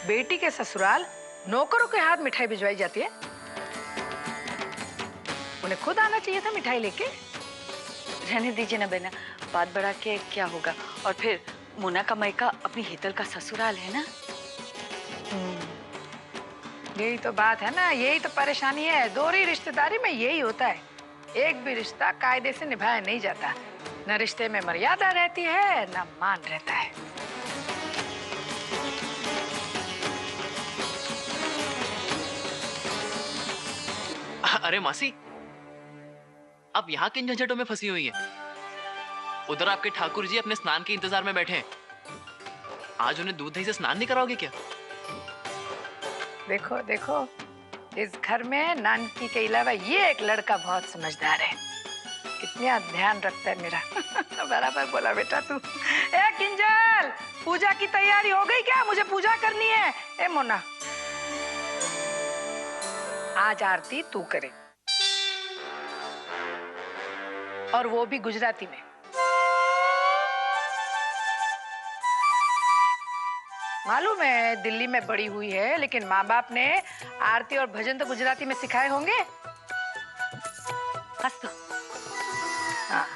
बेटी के ससुराल नौकरों के हाथ मिठाई भिजवाई जाती है? उन्हें खुद आना चाहिए था मिठाई लेके। रहने दीजिए ना बहना, बात बढ़ा के क्या होगा। और फिर मोना का मायका अपनी हीतल का ससुराल है ना। यही तो बात है ना, यही तो परेशानी है। दोहरी रिश्तेदारी में यही होता है, एक भी रिश्ता कायदे से निभाया नहीं जाता। न रिश्ते में मर्यादा रहती है, न मान रहता है। अरे मासी, अब यहाँ किन झंझटों में फंसी हुई है? उधर आपके ठाकुर जी अपने स्नान के इंतजार में बैठे हैं। आज उन्हें दूध दही से स्नान नहीं कराओगे क्या? देखो देखो, इस घर में नानकी के अलावा ये एक लड़का बहुत समझदार है। कितना ध्यान रखता है मेरा। बराबर बोला बेटा तू। ए किंजल, पूजा की तैयारी हो गई क्या? मुझे पूजा करनी है। ए मोना, आज आरती तू करे, और वो भी गुजराती में। मालूम है दिल्ली में बड़ी हुई है, लेकिन माँ बाप ने आरती और भजन तो गुजराती में सिखाए होंगे। हंस तो। हाँ।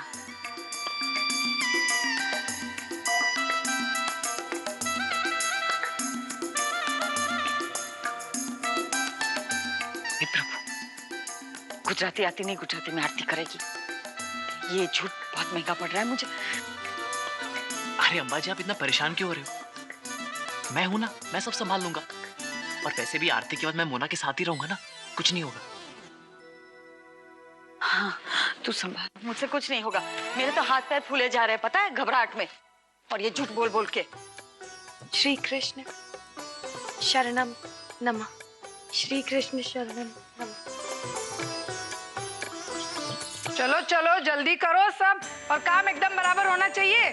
हे प्रभु, गुजराती आती नहीं, गुजराती में आरती करेगी। ये झूठ बहुत महंगा पड़ रहा है मुझे। अरे अम्बा जी, आप इतना परेशान क्यों हो रहे हो? मैं हूं ना, मैं सब संभाल लूंगा। और वैसे भी आरती के बाद मैं मोना के साथ ही रहूंगा ना, कुछ नहीं होगा। हाँ, तू संभाल, मुझसे कुछ नहीं होगा। मेरे तो हाथ पैर फूले जा रहे हैं, पता है, घबराहट में। और ये झूठ बोल बोल के। श्री कृष्ण शरणम नमः, श्री कृष्ण शरणम नमः। चलो चलो जल्दी करो सब, और काम एकदम बराबर होना चाहिए।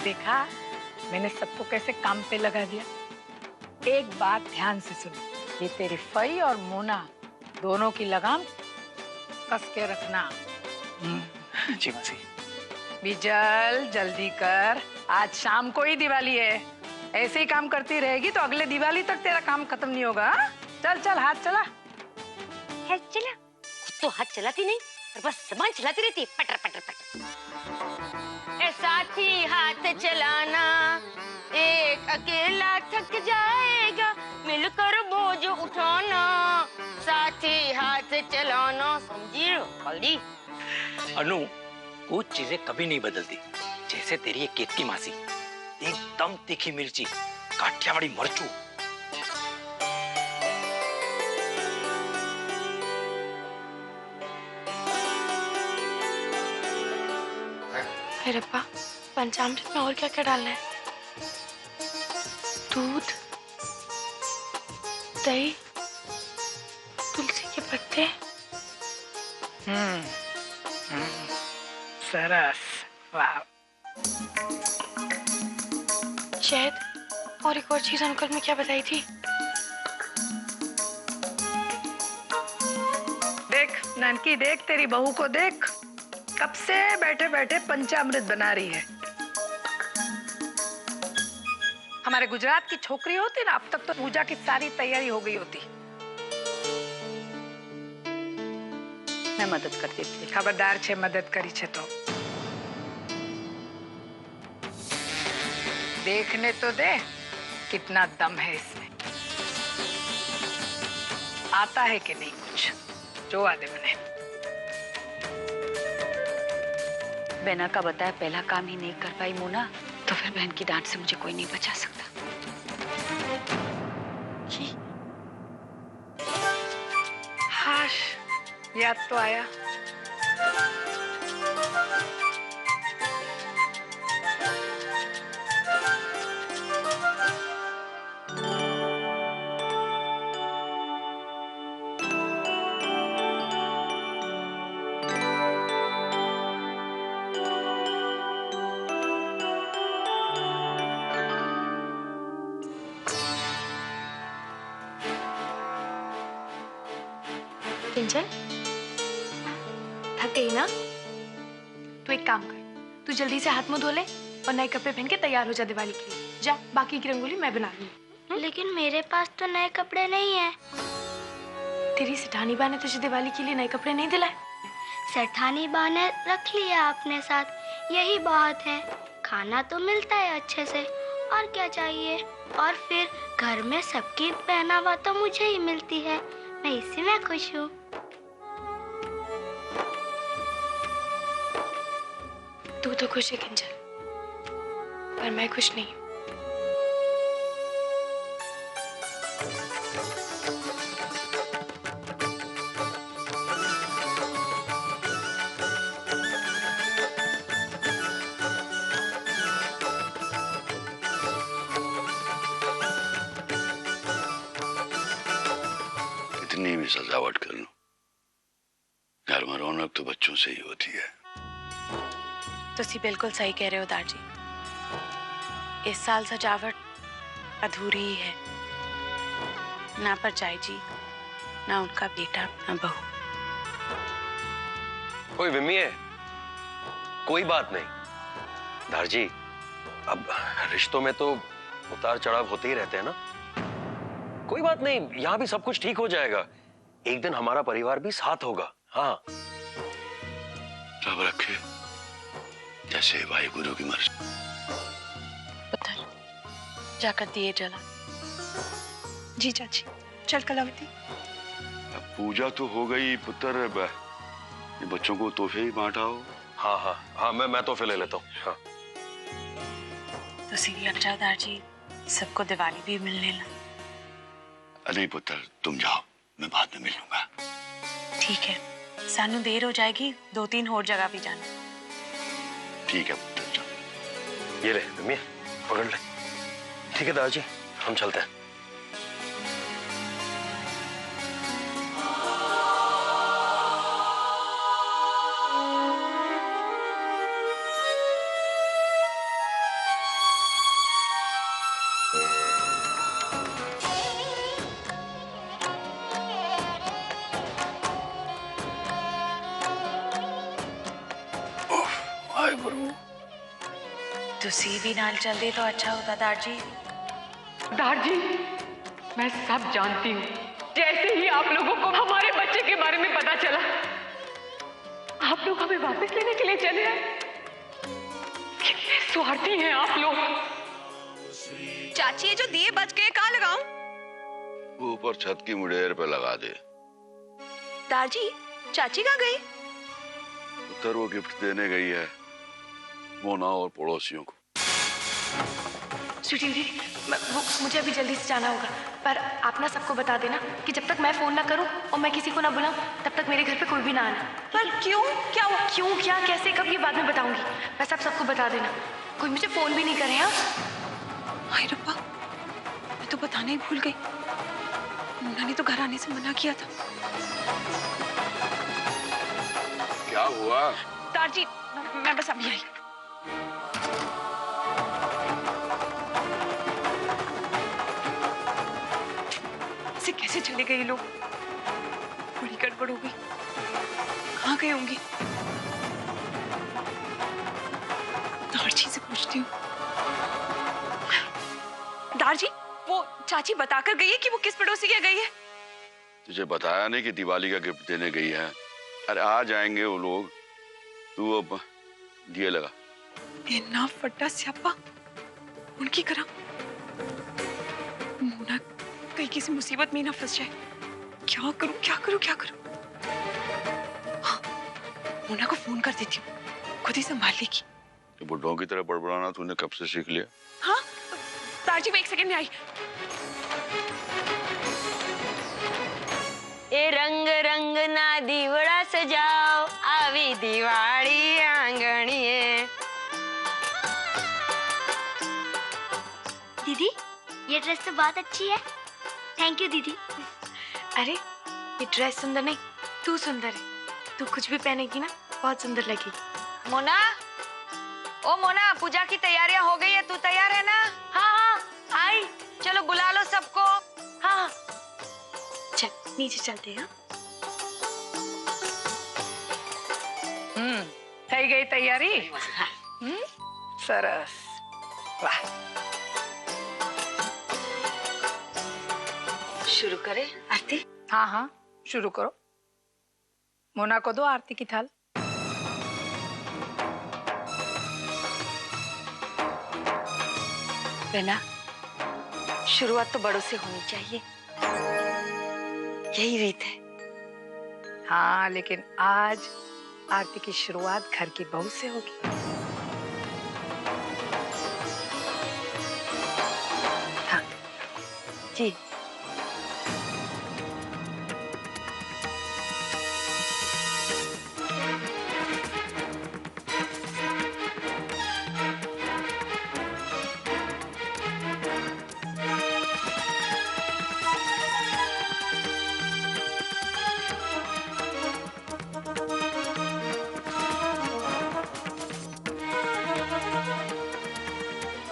देखा मैंने सबको कैसे काम पे लगा दिया। एक बात ध्यान से सुनो, ये तेरी फई और मोना दोनों की लगाम कस के रखना। जी मासी। बिजल जल्दी कर, आज शाम को ही दिवाली है। ऐसे ही काम करती रहेगी तो अगले दिवाली तक तेरा काम खत्म नहीं होगा। चल चल, हाथ चला। है चला, खुद तो हाथ चलाती नहीं और बस सामान चलाती रहती है, पटर पटर पटर। ए साथी हाथ चलाना, एक अकेला थक जाएगा, मिलकर बोझ उठाना। साथी हाथ चलाना, समझी बल्दी। अनु, कुछ चीजें कभी नहीं बदलती, जैसे तेरी ये केतकी मासी, एकदम तीखी मिर्ची, काठियावाड़ी मरचू। हे रब्बा, पंचामृत में और क्या क्या डालना है? दूध, दही, तुलसी के पत्ते। सरस, वाह। शहद, और एक और चीज अंकल ने क्या बताई थी? देख नानकी, देख तेरी बहू को देख, कब से बैठे बैठे पंचामृत बना रही है। हमारे गुजरात की छोकरी होती ना, अब तक तो पूजा की सारी तैयारी हो गई होती। मैं मदद कर देती। खबरदार छे मदद करी छे तो। देखने तो दे कितना दम है इसमें, आता है कि नहीं कुछ, जो आ दे मने। बहना का बताया पहला काम ही नहीं कर पाई मोना, तो फिर बहन की डांट से मुझे कोई नहीं बचा सकता। हाश, याद तो आया। किंजल, थक गई ना? तू एक काम कर, तू जल्दी से हाथ मुंह धो ले और नए कपड़े पहन के तैयार हो जा दिवाली के लिए। जा बाकी की रंगोली मैं बना लूंगी। लेकिन मेरे पास तो नए कपड़े नहीं है। तेरी सेठानी बा ने तुझे दिवाली के लिए नए कपड़े नहीं दिलाए? सेठानी बा ने रख लिया अपने साथ, यही बहुत है। खाना तो मिलता है अच्छे से, और क्या चाहिए। और फिर घर में सबकी पहनावा तो मुझे ही मिलती है, मैं इसी में खुश हूँ। तू तो खुश है किंजल, पर मैं खुश नहीं हूँ। कितनी भी सजावट कर लो, घर में रौनक तो बच्चों से ही होती है। तुसी बिल्कुल सही कह रहे हो दादी। इस साल सजावट अधूरी ही है। ना परजाई जी, ना उनका बेटा, ना बहू। कोई विमी है, कोई बात नहीं दारजी। अब रिश्तों में तो उतार चढ़ाव होते ही रहते हैं ना। कोई बात नहीं, यहाँ भी सब कुछ ठीक हो जाएगा। एक दिन हमारा परिवार भी साथ होगा। हाँ, रब रखे जैसे भाई गुरु की मर्जी। पुत्र, जाकर दिए जला। जी चाची, चल कलावती। अब पूजा तो हो गई पुत्र, ये बच्चों को तोहफे ही बांटाओ। हाँ हाँ हाँ, मैं तोहफे ले लेता हूँ। हाँ। तो सीधी अच्छा दादी, सबको दिवाली भी मिलने लगा। नहीं पुत्र, तुम जाओ, मैं बाद में मिल लूंगा। ठीक है, सानू देर हो जाएगी, 2-3 और जगह भी जाना। ठीक है पुत्र, जाओ। ये ले विमी, पकड़ ले। ठीक है दादाजी, हम चलते हैं। तुसी भी नाल चल दे तो अच्छा होता दादी। दादी, मैं सब जानती हूँ। जैसे ही आप लोगों को हमारे बच्चे के बारे में पता चला, आप लोग हमें वापस लेने के लिए चले आए। कितने स्वार्थी हैं आप लोग। चाची, ये जो दिए बच गए कहाँ लगाऊं? ऊपर छत की मुड़ेर पे लगा दे। दादी, चाची कहाँ गई? पुत्र वो गिफ्ट देने गई है मोना और पड़ोसियों को। स्वीटी दीदी, मुझे अभी जल्दी से जाना होगा, पर आप ना सबको बता देना कि जब तक मैं फोन ना करूं और मैं किसी को ना बुलाऊं, तब तक मेरे घर पे कोई भी ना आना। पर क्यों? क्या हुआ? क्यों, क्या, कैसे, कब, ये बाद में बताऊंगी। बस आप सबको बता देना, कोई मुझे फोन भी नहीं करे। हाँ, हाय रब्बा, मैं तो बताना ही भूल गई। मोना ने तो घर आने से मना किया था। क्या हुआ? दादी, मैं बस अभी आई। से कैसे चले गए ये लोग? बड़ी गड़बड़ हो गई। कहाँ गए होंगे? दारजी से पूछती हूँ। दारजी, वो चाची बताकर गई है कि वो किस पड़ोसी के गई है? तुझे बताया नहीं कि दिवाली का गिफ्ट देने गई है? अरे आ जाएंगे वो लोग, तू अब दिए लगा। इतना फटा स्यापा उनकी करा। मोना कहीं किसी मुसीबत में ना फंस जाए। क्या करूं, क्या करूं, क्या करूं? हाँ, मोना को फोन कर देती हूँ, खुद ही संभाल लेगी। तो बुड्ढों की तरह बड़बड़ाना तूने कब से सीख लिया? हाँ, तारजी, मैं 1 सेकंड में आई। ए रंग रंग ना दीवड़ा सजाओ, आवी दिवाली आंगणिए। दीदी, ये ड्रेस तो बहुत अच्छी है। थैंक यू दीदी। अरे ये ड्रेस सुंदर नहीं, तू सुंदर है। तू कुछ भी पहनेगी ना, बहुत सुंदर लगेगी। मोना, ओ मोना, पूजा की तैयारियां हो गई है, तू तैयार है ना? हाँ हाँ आई। चलो बुला लो सबको। हाँ चल नीचे चलते हैं। થઈ ગઈ તૈયારી? સરસ, વાહ। शुरू करें आरती? हाँ हाँ शुरू करो। मोना को दो आरती की थाल। बहना, शुरुआत तो बड़ों से होनी चाहिए, यही रीत है। हाँ लेकिन आज आरती की शुरुआत घर की बहू से होगी। हाँ जी।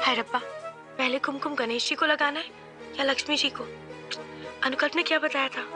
है रब्बा, पहले कुमकुम गणेश जी को लगाना है या लक्ष्मी जी को? अनुकल्प ने क्या बताया था?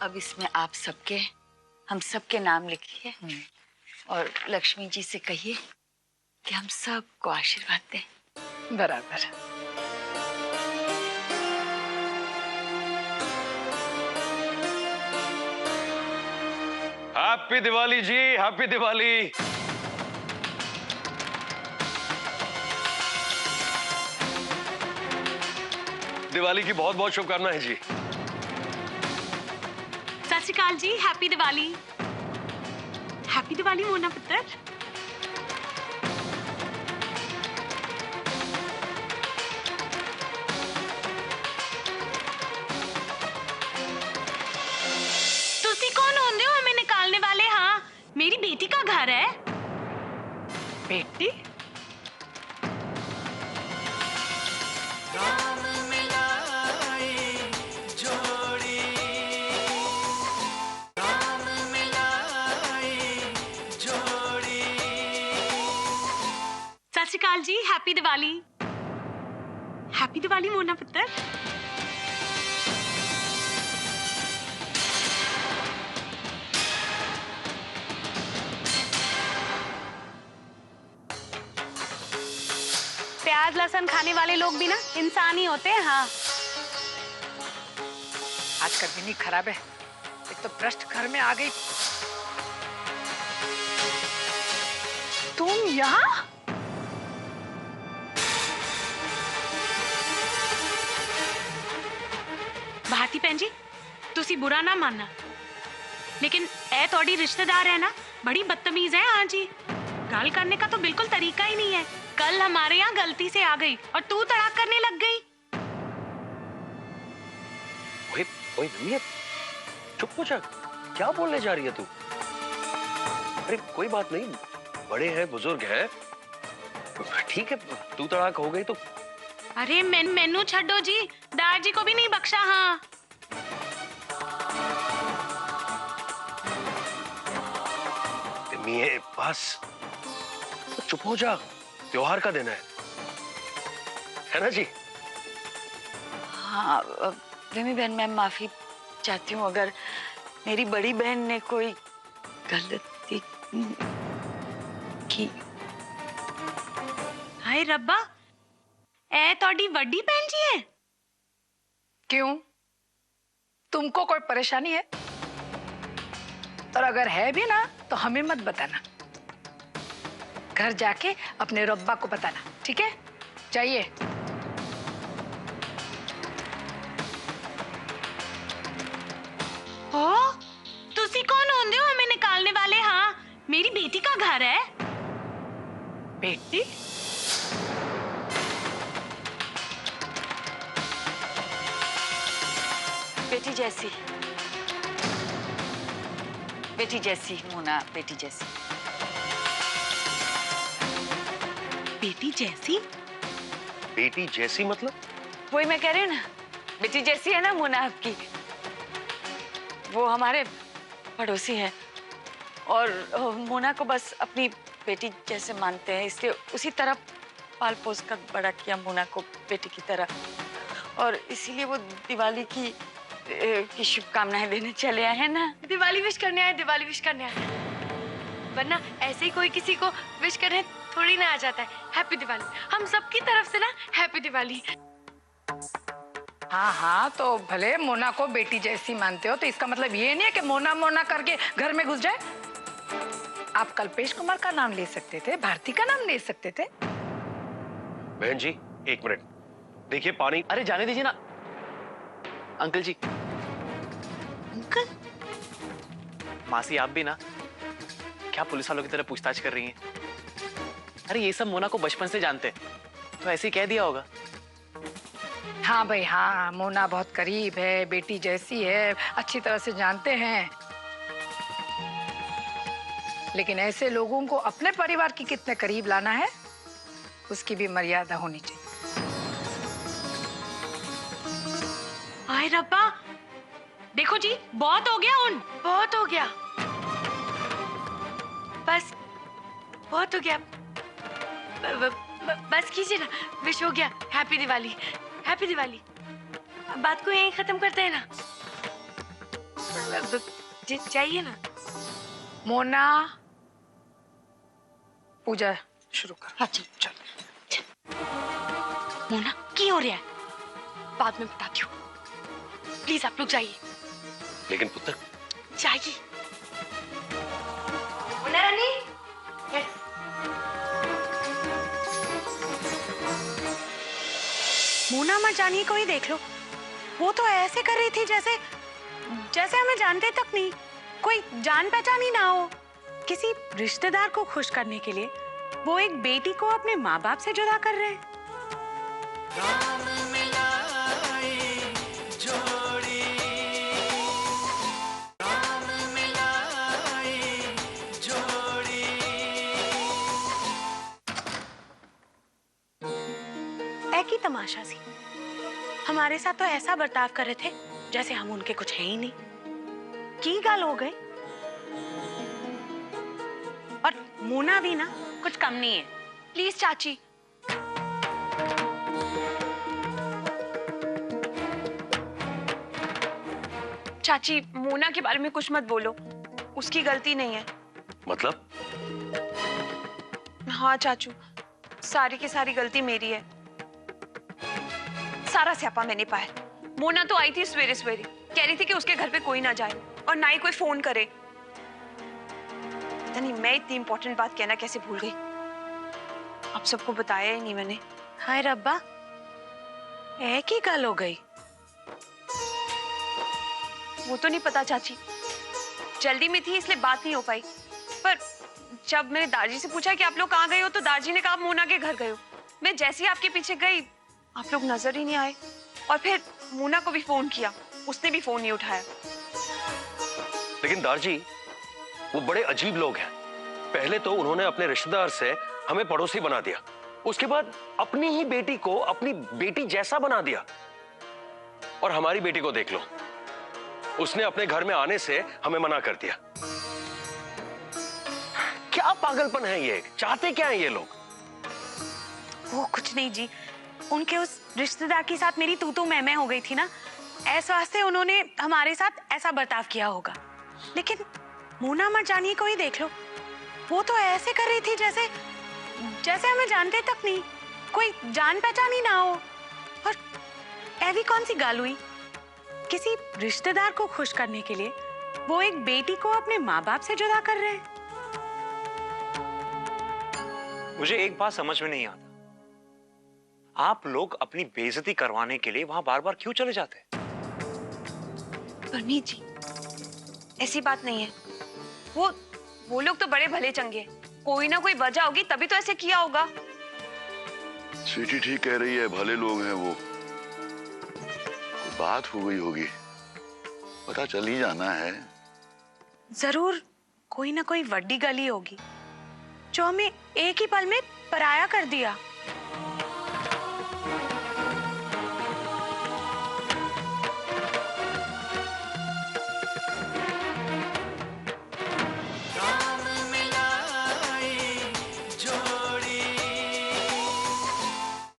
अब इसमें आप सबके, हम सबके नाम लिखिए और लक्ष्मी जी से कहिए कि हम सबको आशीर्वाद दें। बराबर। हैप्पी दिवाली जी, हैप्पी दिवाली। दिवाली की बहुत बहुत शुभकामनाएं जी। सत श्री अकाल जी, हैप्पी दिवाली। हैप्पी दिवाली मोना पुत्र। तुसी कौन होंदे हो हमें निकालने वाले? हाँ, मेरी बेटी का घर है। बेटी? सत श्री अकाल जी, हैप्पी दिवाली। हैप्पी दिवाली मोना पुत्र। प्याज लहसुन खाने वाले लोग भी ना इंसान ही होते हैं। हाँ, आज का दिन ही खराब है। एक तो भ्रष्ट घर में आ गई। तुम यहाँ? भारती भैन जी, तुसी बुरा ना मानना, लेकिन ए तोड़ी रिश्तेदार है ना, बड़ी बदतमीज है। हाँ जी, गाल करने का तो बिल्कुल तरीका ही नहीं है। कल हमारे यहाँ गलती से आ गई और तू तड़ाक करने लग गई। ओए ओए मम्मी, चुप हो जा। क्या बोलने जा रही है तू? अरे कोई बात नहीं, बड़े हैं, बुजुर्ग हैं, ठीक है। तू तड़ाक हो गई तो अरे मैनू छड्डो जी, दार जी को भी नहीं बख्शा। हाँ, मिये बस चुप हो जा, त्योहार का दिन है ना जी? हाँ, रिमी बहन, मैं माफी चाहती हूँ अगर मेरी बड़ी बहन ने कोई गलती की। हाय रब्बा, ए तोड़ी वड्डी बहन जी है। क्यों, तुमको कोई परेशानी है? और अगर है भी ना तो हमें मत बताना, घर जाके अपने रब्बा को बताना, ठीक है? जाइए। ओ, तुसी कौन होंदे हो हमें निकालने वाले? हाँ, मेरी बेटी का घर है। बेटी? बेटी जैसी, बेटी जैसी मोना, बेटी जैसी। बेटी जैसी? बेटी जैसी मतलब? वही मैं कह रही हूँ ना, बेटी जैसी है ना मोना आपकी। वो हमारे पड़ोसी हैं और मोना को बस अपनी बेटी जैसे मानते हैं, इसलिए उसी तरह पाल पोस कर बड़ा किया मोना को बेटी की तरह। और इसीलिए वो दिवाली की शुभकामनाएं देने चले आए हैं ना। दिवाली विश करने आए, दिवाली विश करने आए। वरना ऐसे ही कोई किसी को विश करने थोड़ी ना आ जाता है। हैप्पी दिवाली हम सबकी तरफ से ना, हैप्पी दिवाली। हाँ हाँ, तो भले मोना को बेटी जैसी मानते हो तो इसका मतलब ये नहीं है कि मोना मोना करके घर में घुस जाए। आप कल्पेश कुमार का नाम ले सकते थे, भारती का नाम ले सकते थे। बहन जी एक मिनट, देखिए पानी। अरे जाने दीजिए ना अंकल जी। अंकल? मासी आप भी ना क्या पुलिस वालों की तरह पूछताछ कर रही हैं? अरे ये सब मोना को बचपन से जानते हैं, तो ऐसे ही कह दिया होगा। हाँ भाई हाँ, मोना बहुत करीब है, बेटी जैसी है, अच्छी तरह से जानते हैं। लेकिन ऐसे लोगों को अपने परिवार की कितने करीब लाना है, उसकी भी मर्यादा होनी चाहिए। हाय रब्बा, देखो जी, बहुत हो गया उन, बहुत हो गया, बस बहुत हो गया। बस कीजिए ना, विश हो गया। Happy Diwali, happy Diwali. अब बात को यहीं खत्म करते हैं ना। चाहिए ना। मोना, पूजा शुरू कर। हाँ चल चल। मोना की हो रहा है? बाद में बताती हूँ, प्लीज आप लोग जाइए। लेकिन पुत्र जाइए। मोना रानी, यस। मोना मत जानिए, कोई देख लो। वो तो ऐसे कर रही थी जैसे जैसे हमें जानते तक नहीं, कोई जान पहचान ही ना हो। किसी रिश्तेदार को खुश करने के लिए वो एक बेटी को अपने माँ बाप से जुदा कर रहे हैं। एक ही तमाशा सी, हमारे साथ तो ऐसा बर्ताव कर रहे थे जैसे हम उनके कुछ है ही नहीं। की गाल हो गई। और मोना भी ना कुछ कम नहीं है। प्लीज चाची। चाची, मोना के बारे में कुछ मत बोलो, उसकी गलती नहीं है। मतलब? हाँ चाचू, सारी की सारी गलती मेरी है। सारा स्यापा मैंने पाया। मोना तो आई थी सवेरे सवेरे, कह रही थी कि उसके घर पे कोई ना जाए और ना ही कोई फोन करे। पता नहीं मैं इतनी इंपॉर्टेंट बात कहना कैसे भूल गई। आप सबको बताया ही नहीं मैंने। हाय रब्बा, एक ही गल हो गई। वो तो नहीं पता चाची, जल्दी में थी इसलिए बात नहीं हो पाई। पर जब मैंने दारजी से पूछा कि आप लोग कहाँ गए हो, तो दारजी ने कहा मोना के घर गए हो। मैं जैसे ही आपके पीछे गई, आप लोग नजर ही नहीं आए। और फिर मोना को भी फोन किया, उसने भी फोन नहीं उठाया। लेकिन दारजी, वो बड़े अजीब लोग हैं। पहले तो उन्होंने अपने रिश्तेदार से हमें पड़ोसी बना दिया, उसके बाद अपनी ही बेटी को अपनी बेटी जैसा बना दिया। और हमारी बेटी को देख लो, उसने अपने घर में आने से हमें मना कर दिया। क्या पागलपन है ये? चाहते क्या है ये लोग? वो कुछ नहीं जी, उनके उस रिश्तेदार के साथ मेरी तू मैं हो गई थी ना, ऐसे वास्ते उन्होंने हमारे साथ ऐसा बर्ताव किया होगा। लेकिन मोना मर्जानी को ही देख लो, वो तो ऐसे कर रही थी जैसे जैसे हमें जानते तक नहीं, कोई जान पहचान ही ना हो। और ऐसी कौन सी गाल हुई? किसी रिश्तेदार को खुश करने के लिए वो एक बेटी को अपने माँ बाप से जुदा कर रहे हैं। मुझे एक बात समझ में नहीं आता, आप लोग अपनी बेइज्जती करवाने के लिए वहां बार बार क्यों चले जाते हैं? परनीत जी, ऐसी बात नहीं है। वो लोग तो बड़े भले चंगे हैं। कोई ना कोई वजह होगी तभी तो ऐसे किया होगा। स्वीटी ठीक कह रही है, भले लोग हैं वो। कोई बात हो गई होगी, पता चल ही जाना है। जरूर कोई ना कोई वड्डी गली होगी जो हमें एक ही पल में पराया कर दिया।